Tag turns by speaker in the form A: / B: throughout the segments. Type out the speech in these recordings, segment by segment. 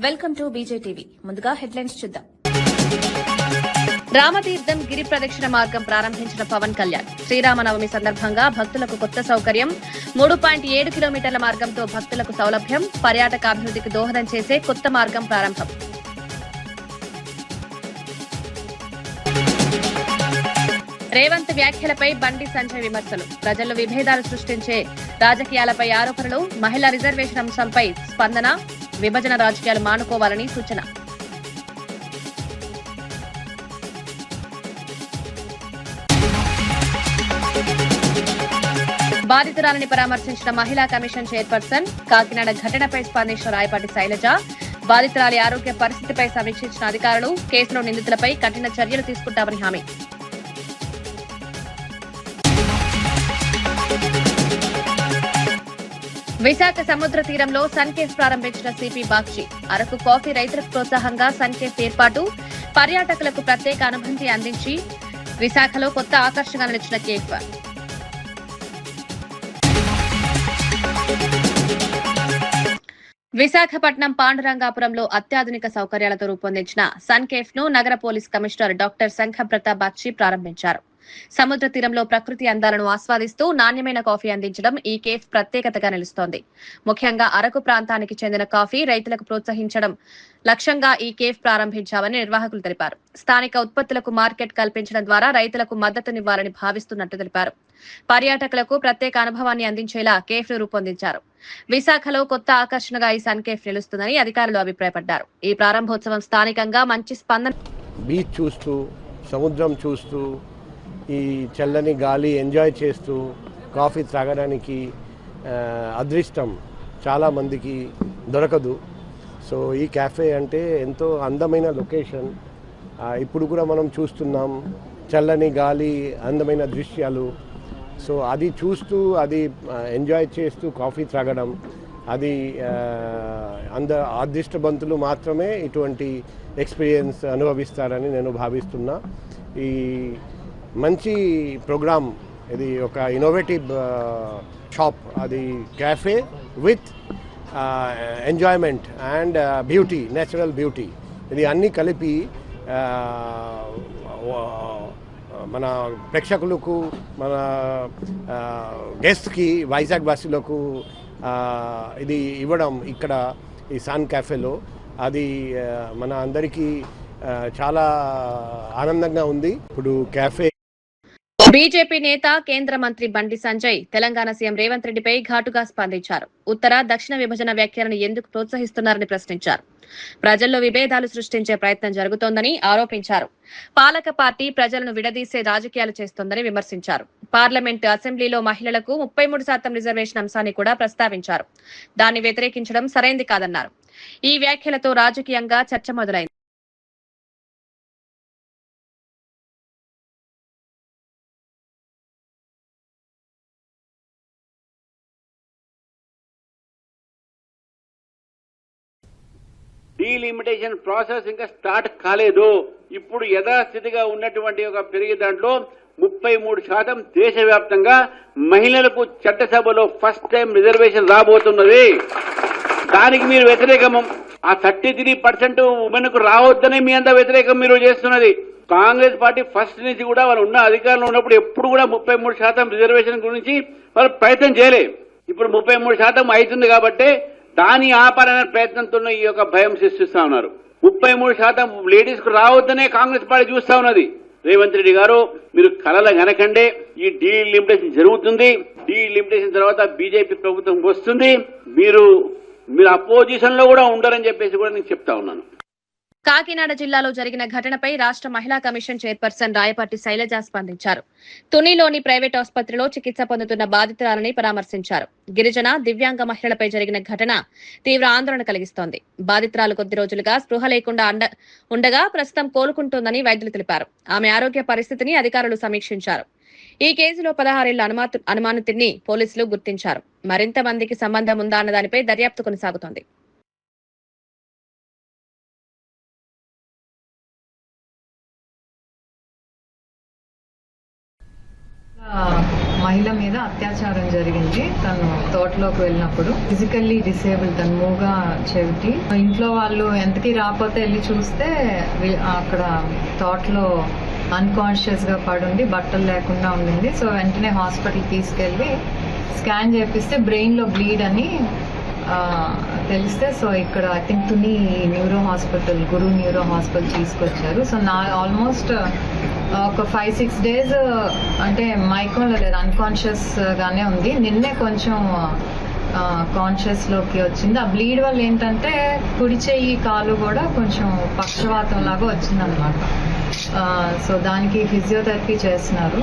A: Welcome to బీజేటీవీ. ముందుగా headlines చూద్దాం. రామతీర్థం గిరి ప్రదక్షిణ మార్గం ప్రారంభించిన పవన్ కళ్యాణ్. శ్రీరామనవమి సందర్భంగా భక్తులకు కొత్త సౌకర్యం. 3.7 కిలోమీటర్ల మార్గంతో భక్తులకు సౌలభ్యం. పర్యాటక అభివృద్ధికి దోహదం చేసే కొత్త మార్గం ప్రారంభం. రేవంత్ వ్యాఖ్యలపై బండి సంజయ్ విమర్శలు. ప్రజల్లో విభేదాలు సృష్టించే రాజకీయాలపై ఆరోపణలు. మహిళా రిజర్వేషన్ అంశంపై స్పందన. విభజన రాజకీయాలు మానుకోవాలని సూచన. బాధితురాలని పరామర్శించిన మహిళా కమిషన్ చైర్పర్సన్. కాకినాడ ఘటనపై స్పందించిన రాయపాటి శైలజ. బాధితురాలి ఆరోగ్య పరిస్థితిపై సమీక్షించిన అధికారులు. కేసులో నిందితులపై కఠిన చర్యలు తీసుకుంటామని హామీ. విశాఖ సముద్ర తీరంలో సన్కేఫ్ ప్రారంభించిన సిపి బాక్షి. అరకు కాఫీ రైతులకు ప్రోత్సాహంగా సన్కేఫ్ ఏర్పాటు. పర్యాటకులకు ప్రత్యేక అనుభూతి అందించి విశాఖలో కొత్త ఆకర్షణగా నిలిచిన కేఫ్. విశాఖపట్నం పాండురంగాపురంలో అత్యాధునిక సౌకర్యాలతో రూపొందించిన సన్కేఫ్ ను నగర పోలీస్ కమిషనర్ డాక్టర్ శంఖ ప్రతాప్ బాక్షి ప్రారంభించారు. సముద్ర తీరంలో ప్రకృతి అందాలను ఆస్వాదిస్తూ నాణ్యమైన కాఫీ అందించడం ఈ కేఫ్ ప్రత్యేకతగా నిలుస్తోంది. ముఖ్యంగా అరకు ప్రాంతానికి చెందిన కాఫీ రైతులకు ప్రోత్సహించడం లక్ష్యంగా ఈ కేఫ్ ప్రారంభించామని నిర్వాహకులు తెలిపారు. స్థానిక ఉత్పత్తులకు మార్కెట్ కల్పించడం ద్వారా రైతులకు మద్దతునివ్వాలని భావిస్తున్నట్టు తెలిపారు. పర్యాటకులకు ప్రత్యేక అనుభవాన్ని అందించేలా కేఫ్ ను రూపొందించారు. విశాఖలో కొత్త ఆకర్షణగా ఈ సన్ కేఫ్ నిలుస్తుందని అధికారులు అభిప్రాయపడ్డారు. ఈ ప్రారంభోత్సవం స్థానికంగా మంచి స్పందన.
B: బీచ్ చూస్తూ, సముద్రం చూస్తూ, ఈ చల్లని గాలి ఎంజాయ్ చేస్తూ కాఫీ త్రాగడానికి అదృష్టం చాలామందికి దొరకదు. సో ఈ క్యాఫే అంటే ఎంతో అందమైన లొకేషన్. ఇప్పుడు కూడా మనం చూస్తున్నాం చల్లని గాలి, అందమైన దృశ్యాలు. సో అది చూస్తూ, అది ఎంజాయ్ చేస్తూ కాఫీ త్రాగడం, అది అదృష్టవంతులు మాత్రమే ఇటువంటి ఎక్స్పీరియన్స్ అనుభవిస్తారని నేను భావిస్తున్నా. ఈ మంచి ప్రోగ్రామ్, ఇది ఒక ఇన్నోవేటివ్ షాప్, అది cafe with enjoyment and beauty, natural beauty, ఇది అన్నీ కలిపి మన ప్రేక్షకులకు, మన గెస్ట్కి, వైజాగ్ వాసులకు ఇది ఇవ్వడం ఇక్కడ ఈ సన్ క్యాఫేలో, అది మన అందరికీ చాలా ఆనందంగా ఉంది. ఇప్పుడు క్యాఫే.
A: బీజేపీ నేత, కేంద్ర మంత్రి బండి సంజయ్ తెలంగాణ సీఎం రేవంత్ రెడ్డిపై ఘాటుగా స్పందించారు. ఉత్తర దక్షిణ విభజన వ్యాఖ్యలను ఎందుకు ప్రోత్సహిస్తున్నారని ప్రశ్నించారు. ప్రజల్లో విభేదాలు సృష్టించే ప్రయత్నం జరుగుతోందని ఆరోపించారు. పాలక పార్టీ ప్రజలను విడదీసే రాజకీయాలు చేస్తోందని విమర్శించారు. పార్లమెంటు, అసెంబ్లీలో మహిళలకు 33% రిజర్వేషన్ అంశాన్ని కూడా ప్రస్తావించారు. దాన్ని వ్యతిరేకించడం సరైంది కాదన్నారు. ఈ వ్యాఖ్యలతో రాజకీయంగా చర్చ మొదలైంది.
C: డీలిమిటేషన్ ప్రాసెస్ ఇంకా స్టార్ట్ కాలేదు. ఇప్పుడు యథాస్థితిగా ఉన్నటువంటి ఒక పెరిగే దాంట్లో 33% దేశవ్యాప్తంగా మహిళలకు చట్టసభలో ఫస్ట్ టైం రిజర్వేషన్ రాబోతున్నది. దానికి మీరు వ్యతిరేకం. ఆ 33% ఉమెన్ కు రావద్దనే మీ అంతా వ్యతిరేకం మీరు చేస్తున్నది. కాంగ్రెస్ పార్టీ ఫస్ట్ నుంచి కూడా వాళ్ళు ఉన్న అధికారంలో ఉన్నప్పుడు ఎప్పుడు కూడా 33% రిజర్వేషన్ గురించి వాళ్ళు ప్రయత్నం చేయలేదు. ఇప్పుడు 33% అవుతుంది కాబట్టి దాని ఆపాలనే ప్రయత్నంతో ఈ యొక్క భయం సృష్టిస్తా ఉన్నారు. 33% లేడీస్ కు రావద్దనే కాంగ్రెస్ పార్టీ చూస్తా ఉన్నది. రేవంత్ రెడ్డి గారు, మీరు కలల గనకండే ఈ డీలిమిటేషన్ జరుగుతుంది. డీలిమిటేషన్ తర్వాత బీజేపీ ప్రభుత్వం వస్తుంది. మీరు అపోజిషన్ లో కూడా ఉండరని చెప్పేసి కూడా నేను చెప్తా ఉన్నాను.
A: కాకినాడ జిల్లాలో జరిగిన ఘటనపై రాష్ట్ర మహిళా కమిషన్ చైర్పర్సన్ రాయపాటి శైలజ స్పందించారు. తునిలోని ప్రైవేట్ ఆసుపత్రిలో చికిత్స పొందుతున్న బాధితురాలని పరామర్శించారు. గిరిజన, దివ్యాంగ మహిళలపై జరిగిన ఘటన తీవ్ర ఆందోళన కలిగిస్తోంది. బాధితురాలు కొద్ది రోజులుగా స్పృహ లేకుండా ఉండగా ప్రస్తుతం కోలుకుంటోందని వైద్యులు తెలిపారు. ఆమె ఆరోగ్య పరిస్థితిని అధికారులు సమీక్షించారు. ఈ కేసులో 16 ఏళ్ల అనుమానితుడిని పోలీసులు గుర్తించారు. మరింత మందికి సంబంధం ఉందా అన్న దానిపై దర్యాప్తు కొనసాగుతోంది.
D: మహిళ మీద అత్యాచారం జరిగింది. తను తోటలోకి వెళ్ళినప్పుడు ఫిజికల్లీ డిసేబుల్, తను మూగా చెవిటి. ఇంట్లో వాళ్ళు ఎంతకీ రాకపోతే వెళ్ళి చూస్తే అక్కడ తోటలో అన్కాన్షియస్ గా పడుండి బట్టలు లేకుండా ఉండింది. సో వెంటనే హాస్పిటల్ తీసుకెళ్లి స్కాన్ చేపిస్తే బ్రెయిన్ లో బ్లీడ్ అని తెలిస్తే, సో ఇక్కడ I think Tuni neuro hospital, Guru neuro hospital తీసుకొచ్చారు. సో ఆల్మోస్ట్ ఒక 5-6 days అంటే మైకంలో లేదు, అన్కాన్షియస్ గానే ఉంది. నిన్నే కొంచెం కాన్షియస్ లోకి వచ్చింది. ఆ బ్లీడ్ వల్ల ఏంటంటే కుడి చెయ్యి కాలు కూడా కొంచెం పక్షవాతం లాగా వచ్చిందనమాట. సో దానికి ఫిజియోథెరపీ చేస్తున్నారు.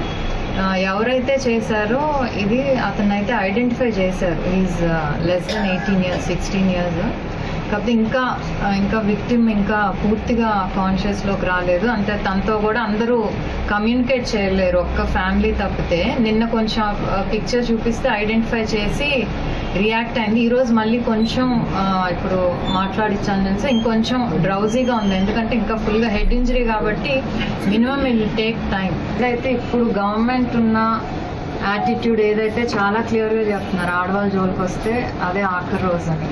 D: ఎవరైతే చేశారో ఇది అతనైతే ఐడెంటిఫై చేశారు. Is less than 18 years, 16 years. కాకపోతే ఇంకా విక్టిమ్ ఇంకా పూర్తిగా కాన్షియస్ లోకి రాలేదు. అంటే తనతో కూడా అందరూ కమ్యూనికేట్ చేయలేరు, ఒక్క ఫ్యామిలీ తప్పితే. నిన్న కొంచెం పిక్చర్ చూపిస్తే ఐడెంటిఫై చేసి రియాక్ట్ అయింది. ఈ రోజు మళ్ళీ కొంచెం ఇప్పుడు మాట్లాడించాను తెలిసి ఇంకొంచెం డ్రౌజీగా ఉంది, ఎందుకంటే ఇంకా ఫుల్ గా హెడ్ ఇంజరీ కాబట్టి మినిమం విల్ టేక్ టైం. అయితే ఇప్పుడు గవర్నమెంట్ ఉన్న యాటిట్యూడ్ ఏదైతే చాలా క్లియర్ గా చెప్తున్నారు, ఆడవాళ్ళ జోలికి వస్తే అదే ఆఖరి రోజు అని.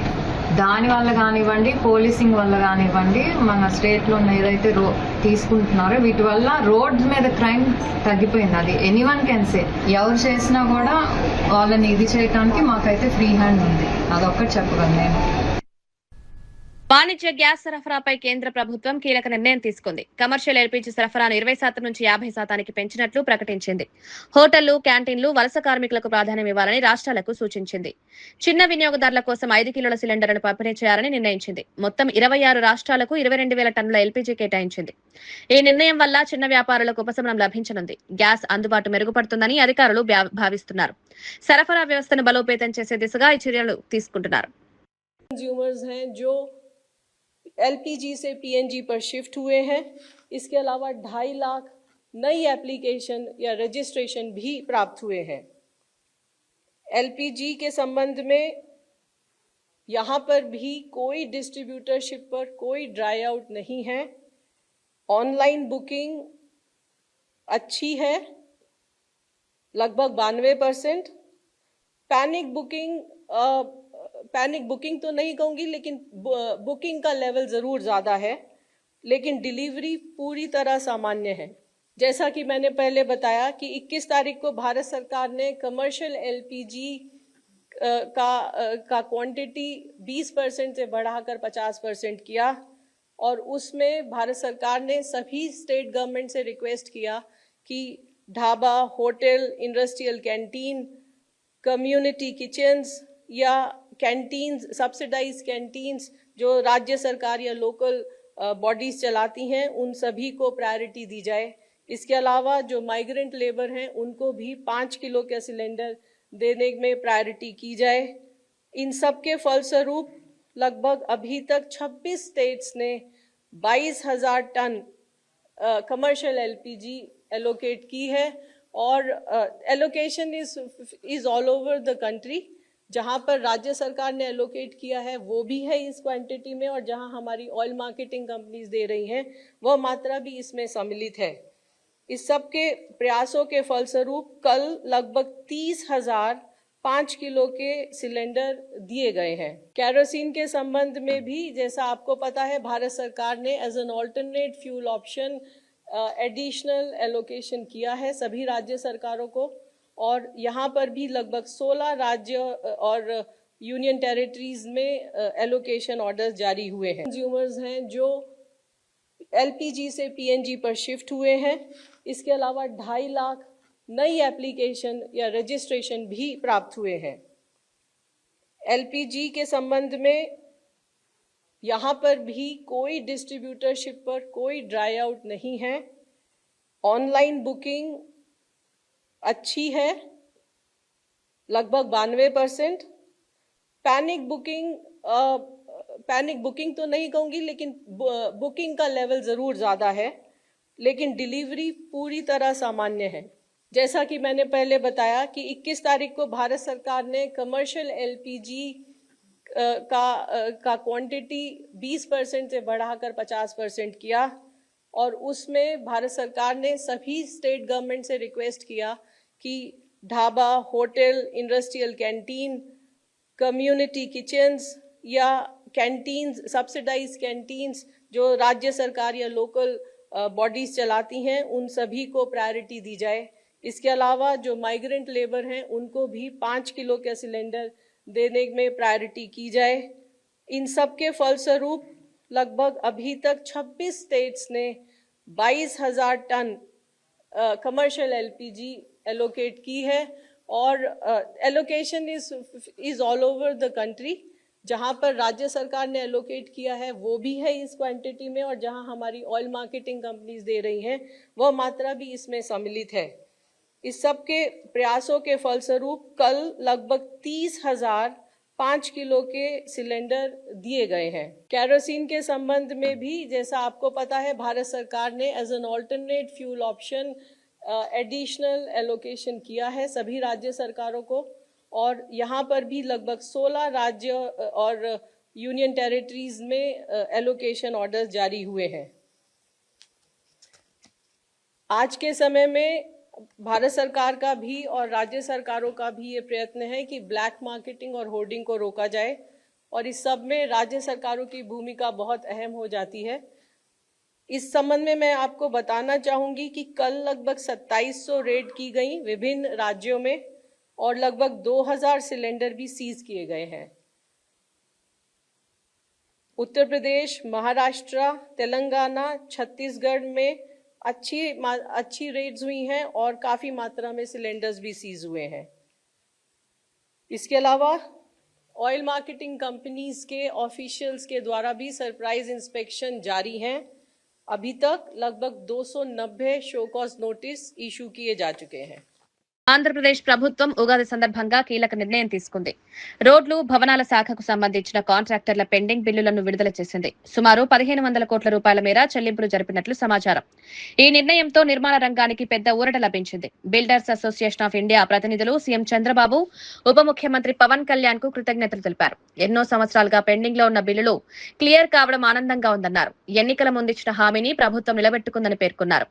D: దాని వల్ల కానివ్వండి, పోలీసింగ్ వల్ల కానివ్వండి, మన స్టేట్ లో ఉన్న ఏదైతే తీసుకుంటున్నారో వీటి వల్ల రోడ్స్ మీద క్రైమ్ తగ్గిపోయింది. అది ఎనీవన్ కెన్ సే. ఎవరు చేసినా కూడా వాళ్ళని ఇది చేయడానికి మాకైతే ఫ్రీ హ్యాండ్ ఉంది, అదొక్కటి చెప్పగలను నేను.
A: వాణిజ్య గ్యాస్ సరఫరాపై కేంద్ర ప్రభుత్వం కీలక నిర్ణయం తీసుకుంది. కమర్షియల్ ఎల్పీజీ సరఫరాను 20% నుంచి 50% పెంచినట్లు ప్రకటించింది. హోటళ్లు, క్యాంటీన్లు, వలస కార్మికులకు ప్రాధాన్యం ఇవ్వాలని రాష్ట్రాలకు సూచించింది. చిన్న వినియోగదారుల కోసం 5 కిలోల సిలిండర్ను పంపిణీ చేయాలని నిర్ణయించింది. మొత్తం 26 రాష్ట్రాలకు 22,000 టన్నుల ఎల్పీజీ కేటాయించింది. ఈ నిర్ణయం వల్ల చిన్న వ్యాపారులకు ఉపశమనం లభించనుంది. గ్యాస్ అందుబాటు మెరుగుపడుతుందని అధికారులు భావిస్తున్నారు. సరఫరా వ్యవస్థను బలోపేతం చేసే దిశగా ఈ చర్యలు తీసుకుంటున్నారు.
E: एलपीजी से पीएनजी पर शिफ्ट हुए हैं। इसके अलावा 2.5 लाख नई एप्लीकेशन या रजिस्ट्रेशन भी प्राप्त हुए हैं। एलपीजी के संबंध में यहाँ पर भी कोई डिस्ट्रीब्यूटरशिप पर कोई ड्राई आउट नहीं है। ऑनलाइन बुकिंग अच्छी है, लगभग 92%। पैनिक बुकिंग तो नहीं कहूंगी, लेकिन बुकिंग का लेवल जरूर ज्यादा है, लेकिन डिलीवरी पूरी तरह सामान्य है। जैसा कि मैंने पहले बताया कि 21 तारीख को भारत सरकार ने कमर्शियल एलपीजी का क्वांटिटी 20% से बढ़ाकर 50% किया, और उसमें भारत सरकार ने सभी स्टेट गवर्नमेंट से रिक्वेस्ट किया कि dhaba, hotel, industrial canteen, community kitchens या कैंटीन्स, सब्सिडाइज कैंटीन्स जो राज्य सरकार या लोकल बॉडीज चलाती हैं, उन सभी को प्रायोरिटी दी जाए। इसके अलावा जो माइग्रेंट लेबर हैं उनको भी 5 किलो का सिलेंडर देने में प्रायोरिटी की जाए। इन सब के फलस्वरूप लगभग अभी तक 26 स्टेट्स ने 22,000 टन कमर्शियल एलपीजी एलोकेट की है, और allocation is all over the country. जहां पर राज्य सरकार ने एलोकेट किया है वो भी है इस क्वांटिटी में, और जहां हमारी ऑयल मार्केटिंग कंपनीज दे रही हैं वह मात्रा भी इसमें सम्मिलित है। इस सब के प्रयासों के फलस्वरूप कल लगभग 30,000 5 किलो के सिलेंडर दिए गए हैं। केरोसिन के संबंध में भी जैसा आपको पता है, भारत सरकार ने as an alternate fuel option additional allocation किया है सभी राज्य सरकारों को, और यहाँ पर भी लगभग 16 राज्य और यूनियन टेरिटरीज में एलोकेशन ऑर्डर्स जारी हुए हैं। कंज्यूमर्स हैं जो एलपीजी से पीएनजी पर शिफ्ट हुए हैं। इसके अलावा 2.5 लाख नई एप्लीकेशन या रजिस्ट्रेशन भी प्राप्त हुए हैं। एलपीजी के संबंध में यहाँ पर भी कोई डिस्ट्रीब्यूटरशिप पर कोई ड्राई आउट नहीं है। ऑनलाइन बुकिंग अच्छी है, लगभग 92%। पैनिक बुकिंग तो नहीं कहूंगी, लेकिन बुकिंग का लेवल जरूर ज्यादा है, लेकिन डिलीवरी पूरी तरह सामान्य है। जैसा कि मैंने पहले बताया कि 21 तारीख को भारत सरकार ने कमर्शियल एलपीजी का क्वांटिटी 20% से बढ़ाकर 50% किया, और उसमें भारत सरकार ने सभी स्टेट गवर्नमेंट से रिक्वेस्ट किया कि dhaba, hotel, industrial canteen, community kitchens या कैंटीन्स, सब्सिडाइज कैंटीन्स जो राज्य सरकार या लोकल बॉडीज चलाती हैं, उन सभी को प्रायोरिटी दी जाए। इसके अलावा जो माइग्रेंट लेबर हैं उनको भी 5 किलो का सिलेंडर देने में प्रायोरिटी की जाए। इन सब के फलस्वरूप लगभग अभी तक 26 स्टेट्स ने 22,000 टन कमर्शियल एलपीजी एलोकेट की है और allocation is all over the country. जहां पर राज्य सरकार ने एलोकेट किया है वो भी है इस क्वांटिटी में, और जहां हमारी ऑयल मार्केटिंग कंपनीज दे रही हैं वह मात्रा भी इसमें सम्मिलित है। इस सब के प्रयासों के फलस्वरूप कल लगभग 30,000 5 किलो के सिलेंडर दिए गए हैं। केरोसिन के संबंध में भी जैसा आपको पता है, भारत सरकार ने as an alternate fuel option additional allocation किया है सभी राज्य सरकारों को, और यहाँ पर भी लगभग 16 राज्य और यूनियन टेरिटरीज में एलोकेशन ऑर्डर्स जारी हुए हैं। आज के समय में भारत सरकार का भी और राज्य सरकारों का भी ये प्रयत्न है कि ब्लैक मार्केटिंग और होर्डिंग को रोका जाए, और इस सब में राज्य सरकारों की भूमिका बहुत अहम हो जाती है। इस संबंध में मैं आपको बताना चाहूंगी कि कल लगभग 2700 रेड की गई विभिन्न राज्यों में, और लगभग 2000 सिलेंडर भी सीज किए गए हैं। उत्तर प्रदेश, महाराष्ट्र, तेलंगाना, छत्तीसगढ़ में अच्छी रेड्स हुई हैं और काफी मात्रा में सिलेंडर्स भी सीज हुए हैं। इसके अलावा ऑयल मार्केटिंग कंपनीज के ऑफिशियल्स के द्वारा भी सरप्राइज इंस्पेक्शन जारी हैं। अभी तक लगभग 290 शो कॉज नोटिस इशू किए जा चुके हैं।
A: ఆంధ్రప్రదేశ్ ప్రభుత్వం ఉగాది సందర్భంగా కీలక నిర్ణయం తీసుకుంది. రోడ్లు, భవనాల శాఖకు సంబంధించిన కాంట్రాక్టర్ల పెండింగ్ బిల్లులను విడుదల చేసింది. సుమారు 1,500 కోట్ల రూపాయల మేర చెల్లింపులు జరిపినట్లు సమాచారం. ఈ నిర్ణయంతో నిర్మాణ రంగానికి పెద్ద ఊరట లభించింది. బిల్డర్స్ అసోసియేషన్ ఆఫ్ ఇండియా ప్రతినిధులు సీఎం చంద్రబాబు, ఉప ముఖ్యమంత్రి పవన్ కళ్యాణ్ కు కృతజ్ఞతలు తెలిపారు. ఎన్నో సంవత్సరాలుగా పెండింగ్ లో ఉన్న బిల్లులు క్లియర్ కావడం ఆనందంగా ఉందన్నారు. ఎన్నికల ముందిచ్చిన హామీని ప్రభుత్వం నిలబెట్టుకుందని పేర్కొన్నారు.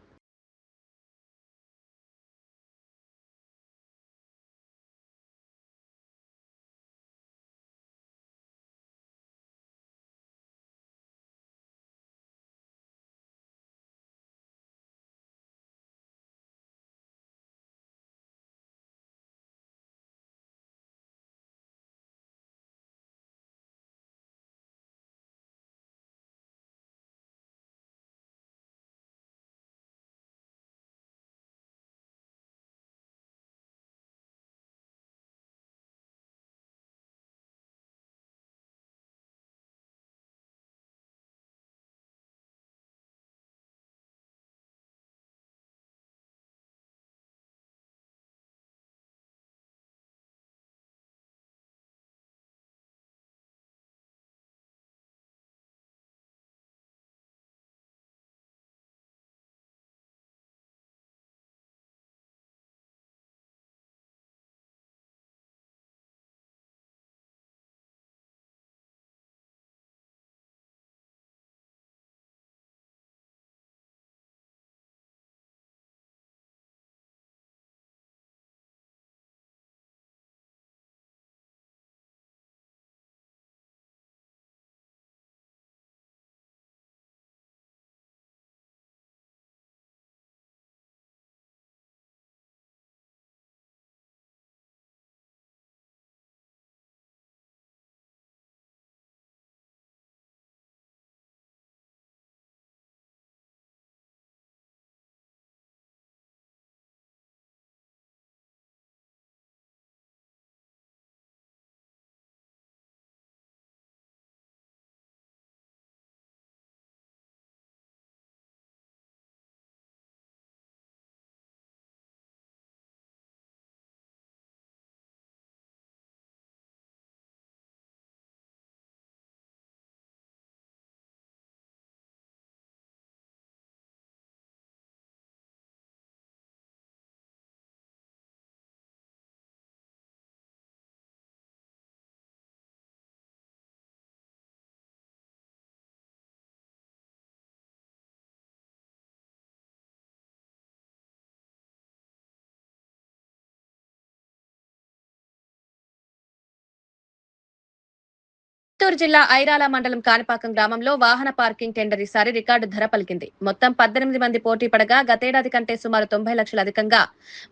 A: చిత్తూరు జిల్లా ఐరాల మండలం కాణిపాకం గ్రామంలో వాహన పార్కింగ్ టెండర్ ఈసారి రికార్డు ధర పలికింది. మొత్తం 18 మంది పోటీ పడగా గతేడాది కంటే సుమారు 90 లక్షలు అధికంగా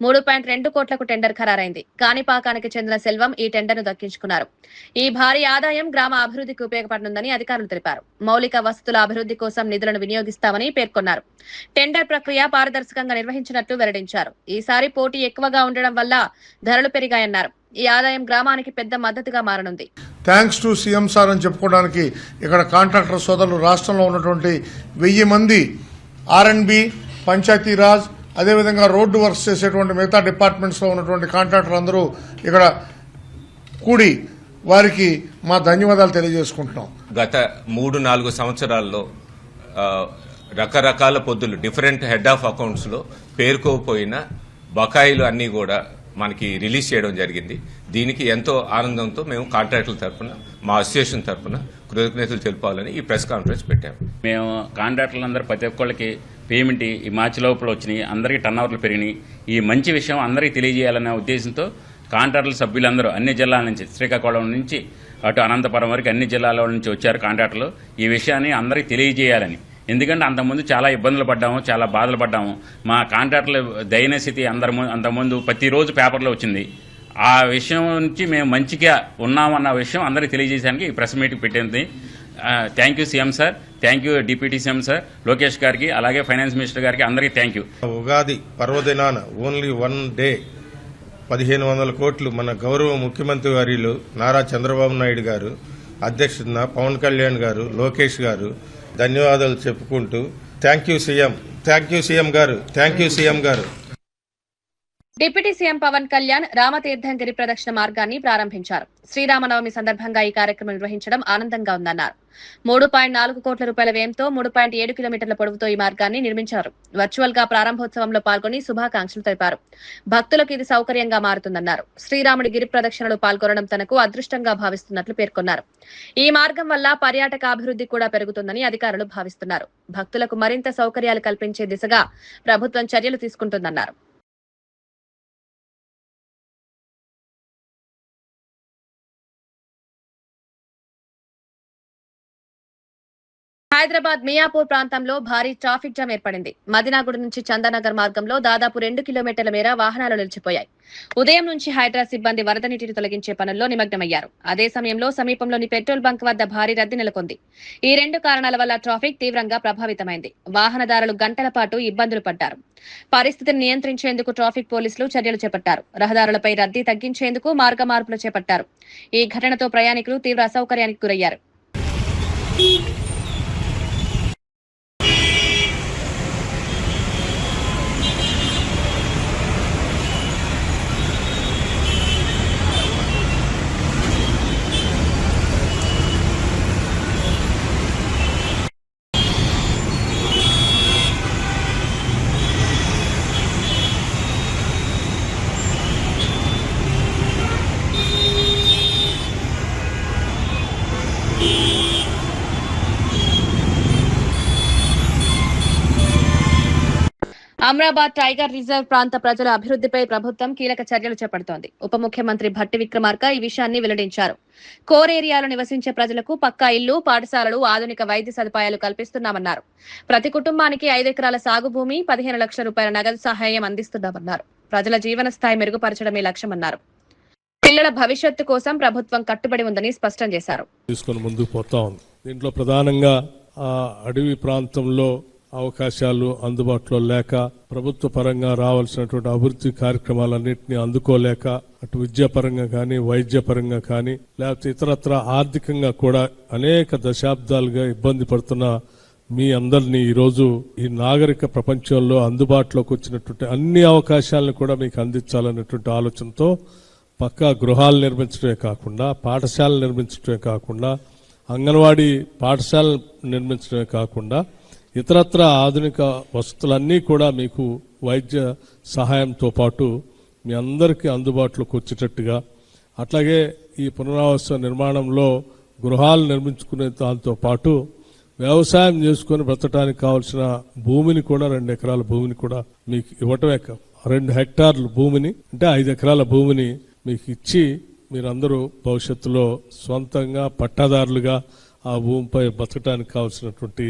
A: 3.2 కోట్లకు టెండర్ ఖరారైంది. కాణిపాకానికి చెందిన సెల్వం ఈ టెండర్ను దక్కించుకున్నారు. ఈ భారీ ఆదాయం గ్రామ అభివృద్ధికి ఉపయోగపడనుందని అధికారులు తెలిపారు. మౌలిక వసతుల అభివృద్ధి కోసం నిధులను వినియోగిస్తామని పేర్కొన్నారు. టెండర్ ప్రక్రియ పారదర్శకంగా నిర్వహించినట్లు వెల్లడించారు. ఈసారి పోటీ ఎక్కువగా ఉండడం వల్ల ధరలు పెరిగాయన్నారు. ఈ ఆదాయం గ్రామానికి పెద్ద మద్దతుగా మారనుంది.
F: థ్యాంక్స్ టు సీఎం సార్ అని చెప్పుకోవడానికి ఇక్కడ కాంట్రాక్టర్ సోదరులు రాష్ట్రంలో ఉన్నటువంటి 1000 మంది R&B, పంచాయతీరాజ్, అదేవిధంగా రోడ్డు వర్క్స్ చేసేటువంటి మిగతా డిపార్ట్మెంట్స్లో ఉన్నటువంటి కాంట్రాక్టర్ అందరూ ఇక్కడ కూడి వారికి మా ధన్యవాదాలు తెలియజేసుకుంటున్నాం.
G: గత 3-4 సంవత్సరాల్లో రకరకాల పొద్దులు డిఫరెంట్ హెడ్ ఆఫ్ అకౌంట్స్లో పేరుకోపోయిన బకాయిలు అన్నీ కూడా మనకి రిలీజ్ చేయడం జరిగింది. దీనికి ఎంతో ఆనందంతో మేము కాంట్రాక్టుల తరఫున, మా అసోసియేషన్ తరఫున కృతజ్ఞతలు తెలుపాలని ఈ ప్రెస్ కాన్ఫరెన్స్ పెట్టాము.
H: మేము కాంట్రాక్టర్లందరూ ప్రతి ఒక్కళ్ళకి పేమెంట్ ఈ మార్చి లోపల వచ్చినాయి, అందరికీ టర్న్ ఓవర్లు పెరిగినాయి. ఈ మంచి విషయం అందరికీ తెలియజేయాలనే ఉద్దేశంతో కాంట్రాక్టుల సభ్యులందరూ అన్ని జిల్లాల నుంచి, శ్రీకాకుళం నుంచి అటు అనంతపురం వరకు అన్ని జిల్లాల నుంచి వచ్చారు కాంట్రాక్టర్లు. ఈ విషయాన్ని అందరికీ తెలియజేయాలని, ఎందుకంటే అంతకుముందు చాలా ఇబ్బందులు పడ్డాము, చాలా బాధలు పడ్డాము. మా కాంట్రాక్టుల దయనీయ స్థితి అంతకుముందు ప్రతిరోజు పేపర్లో వచ్చింది. ఆ విషయం నుంచి మేము మంచిగా ఉన్నామన్న విషయం అందరికీ తెలియజేయడానికి ఈ ప్రెస్ మీట్ పెట్టింది. Thank you CM sir, thank you deputy CM sir Lokesh గారికి, అలాగే ఫైనాన్స్ మినిస్టర్ గారికి అందరికీ థ్యాంక్ యూ.
I: ఉగాది పర్వదినాన ఓన్లీ 1 డే 1500 కోట్లు మన గౌరవ ముఖ్యమంత్రి వర్యులు నారా చంద్రబాబు నాయుడు గారు అధ్యక్షతన పవన్ కళ్యాణ్ గారు, లోకేష్ గారు ధన్యవాదాలు చెప్పుకుంటూ థ్యాంక్ యూ సీఎం గారు, థ్యాంక్ యూ సీఎం గారు.
A: డిప్యూటీ సీఎం పవన్ కళ్యాణ్ రామతీర్థం గిరి ప్రదక్షిణ మార్గాన్ని ప్రారంభించారు. శ్రీరామనవమి సందర్భంగా ఈ కార్యక్రమం నిర్వహించడం ఆనందంగా ఉందన్నారు. 3.4 కోట్ల రూపాయల వ్యయంతో 3.7 కిలోమీటర్ల పొడవుతో ఈ మార్గాన్ని నిర్మించారు. వర్చువల్ గా ప్రారంభోత్సవంలో పాల్గొని శుభాకాంక్షలు తెలిపారు. భక్తులకు ఇది సౌకర్యంగా మారుతుందన్నారు. శ్రీరాముడి గిరి ప్రదక్షిణలో పాల్గొనడం తనకు అదృష్టంగా భావిస్తున్నట్లు పేర్కొన్నారు. ఈ మార్గం వల్ల పర్యాటక అభివృద్ధి కూడా పెరుగుతుందని అధికారులు భావిస్తున్నారు. భక్తులకు మరింత సౌకర్యాలు కల్పించే దిశగా ప్రభుత్వం చర్యలు తీసుకుంటుందన్నారు. హైదరాబాద్ మియాపూర్ ప్రాంతంలో భారీ ట్రాఫిక్ జామ్ ఏర్పడింది. మదినాగుడి నుంచి చందానగర్ మార్గంలో దాదాపు 2 కిలోమీటర్ల మేర వాహనాలు నిలిచిపోయాయి. ఉదయం నుంచి హైడ్రా సిబ్బంది వరద నీటిని తొలగించే పనుల్లో నిమగ్నమయ్యారు. అదే సమయంలో సమీపంలోని పెట్రోల్ బంక్ వద్ద భారీ రద్దీ నెలకొంది. ఈ 2 కారణాల వల్ల ట్రాఫిక్ తీవ్రంగా ప్రభావితమైంది. వాహనదారులు గంటల పాటు ఇబ్బందులు పడ్డారు. పరిస్థితిని నియంత్రించేందుకు ట్రాఫిక్ పోలీసులు చర్యలు చేపట్టారు. రహదారులపై రద్దీ తగ్గించేందుకు మార్గ మార్పులు చేపట్టారు. ఈ ఘటనతో ప్రయాణికులు తీవ్ర అసౌకర్యానికి గురయ్యారు. అమ్రాబాద్ టైగర్ రిజర్వ్ ప్రాంత ప్రజల అభివృద్ధిపై ప్రభుత్వం కీలక చర్యలు చేపడుతోంది. ఉప ముఖ్యమంత్రి భట్టి విక్రమార్క ఈ విషయాన్ని వెల్లడించారు. కోర్ ఏరియాలో నివసించే ప్రజలకు పక్కా ఇల్లు, పాఠశాలలు, ఆధునిక వైద్య సదుపాయాలు కల్పిస్తున్నామన్నారు. ప్రతి కుటుంబానికి 5 ఎకరాల సాగు భూమి, 15 లక్షల రూపాయల నగదు సహాయం అందిస్తున్నామన్నారు. ప్రజల జీవన స్థాయి మెరుగుపరచడమే లక్ష్యమన్నారు. పిల్లల భవిష్యత్తు కోసం ప్రభుత్వం కట్టుబడి ఉందని స్పష్టం చేశారు.
J: దీంట్లో ప్రధానంగా అడవి ప్రాంతంలో అవకాశాలు అందుబాటులో లేక, ప్రభుత్వ పరంగా రావాల్సినటువంటి అభివృద్ధి కార్యక్రమాలన్నింటినీ అందుకోలేక, అటు విద్యాపరంగా కానీ, వైద్యపరంగా కానీ, లేకపోతే ఇతరత్ర ఆర్థికంగా కూడా అనేక దశాబ్దాలుగా ఇబ్బంది పడుతున్న మీ అందరినీ ఈరోజు ఈ నాగరిక ప్రపంచంలో అందుబాటులోకి వచ్చినటువంటి అన్ని అవకాశాలను కూడా మీకు అందించాలనేటువంటి ఆలోచనతో పక్కా గృహాలు నిర్మించడమే కాకుండా, పాఠశాలలు నిర్మించడమే కాకుండా, అంగన్వాడీ పాఠశాలలు నిర్మించడమే కాకుండా ఇతరత్ర ఆధునిక వసతులన్నీ కూడా మీకు వైద్య సహాయంతో పాటు మీ అందరికీ అందుబాటులోకి వచ్చేటట్టుగా, అట్లాగే ఈ పునరావాస నిర్మాణంలో గృహాలు నిర్మించుకునే దాంతో పాటు వ్యవసాయం చేసుకుని బ్రతకడానికి కావాల్సిన భూమిని కూడా 2 ఎకరాల భూమిని కూడా మీకు ఇవ్వటమే, 2 హెక్టార్ల భూమిని అంటే 5 ఎకరాల భూమిని మీకు ఇచ్చి మీరందరూ భవిష్యత్తులో సొంతంగా పట్టాదారులుగా ఆ భూమిపై బతకడానికి కావాల్సినటువంటి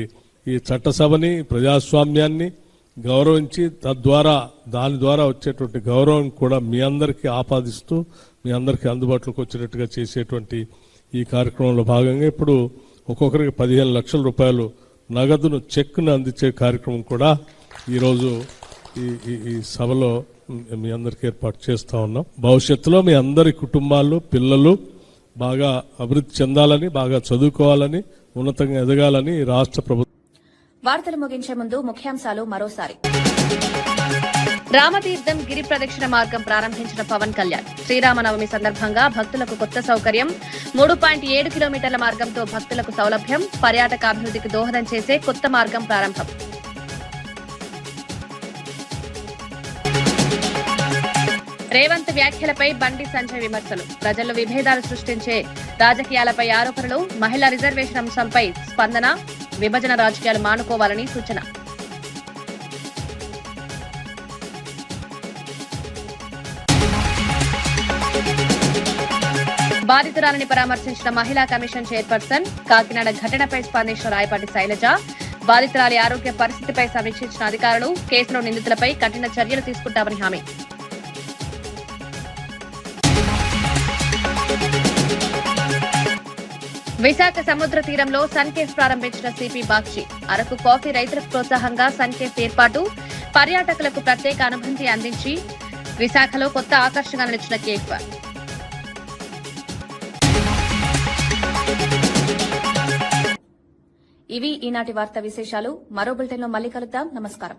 J: ఈ చట్టసభని, ప్రజాస్వామ్యాన్ని గౌరవించి తద్వారా దాని ద్వారా వచ్చేటువంటి గౌరవం కూడా మీ అందరికీ ఆపాదిస్తూ మీ అందరికీ అందుబాటులోకి వచ్చేటట్టుగా చేసేటువంటి ఈ కార్యక్రమంలో భాగంగా ఇప్పుడు ఒక్కొక్కరికి 15 లక్షల రూపాయలు నగదును చెక్ను అందించే కార్యక్రమం కూడా ఈరోజు ఈ సభలో మీ అందరికీ ఏర్పాటు చేస్తా ఉన్నాం. భవిష్యత్తులో మీ అందరి కుటుంబాలు, పిల్లలు బాగా అభివృద్ధి చెందాలని, బాగా చదువుకోవాలని, ఉన్నతంగా ఎదగాలని రాష్ట్ర ప్రభుత్వం.
A: వార్తలు ముగించే ముందు ముఖ్యాంశాలు మరోసారి. రామతీర్థం గిరి ప్రదక్షిణ మార్గం ప్రారంభించిన పవన్ కళ్యాణ్. శ్రీరామనవమి సందర్భంగా భక్తులకు కొత్త సౌకర్యం. 3.7 కిలోమీటర్ల మార్గంతో భక్తులకు సౌలభ్యం. పర్యాటక అభివృద్ధికి దోహదం చేసే కొత్త మార్గం ప్రారంభం. రేవంత్ వ్యాఖ్యలపై బండి సంజయ్ విమర్శలు. ప్రజల్లో విభేదాలు సృష్టించే రాజకీయాలపై ఆరోపణలు. మహిళా రిజర్వేషన్ అంశంపై స్పందన. విభజన రాజకీయాలు మానుకోవాలని సూచన. బాధితురాలని పరామర్శించిన మహిళా కమిషన్ చైర్పర్సన్. కాకినాడ ఘటనపై స్పందించిన రాయపాటి శైలజ. బాధితురాలి ఆరోగ్య పరిస్థితిపై సమీక్షించిన అధికారులు. కేసులో నిందితులపై కఠిన చర్యలు తీసుకుంటామని హామీ. విశాఖ సముద్ర తీరంలో సన్కేఫ్ ప్రారంభించిన సిపి బాక్షి. అరకు కాఫీ రైతులకు ప్రోత్సాహంగా సన్కేఫ్ ఏర్పాటు. పర్యాటకులకు ప్రత్యేక అనుభూతి అందించి విశాఖలో కొత్త ఆకర్షణగా నిలిచిన కేఫ్. ఇవి ఈనాటి వార్తా విశేషాలు. మరో బులెటిన్లో మళ్ళీ కలుద్దాం. నమస్కారం.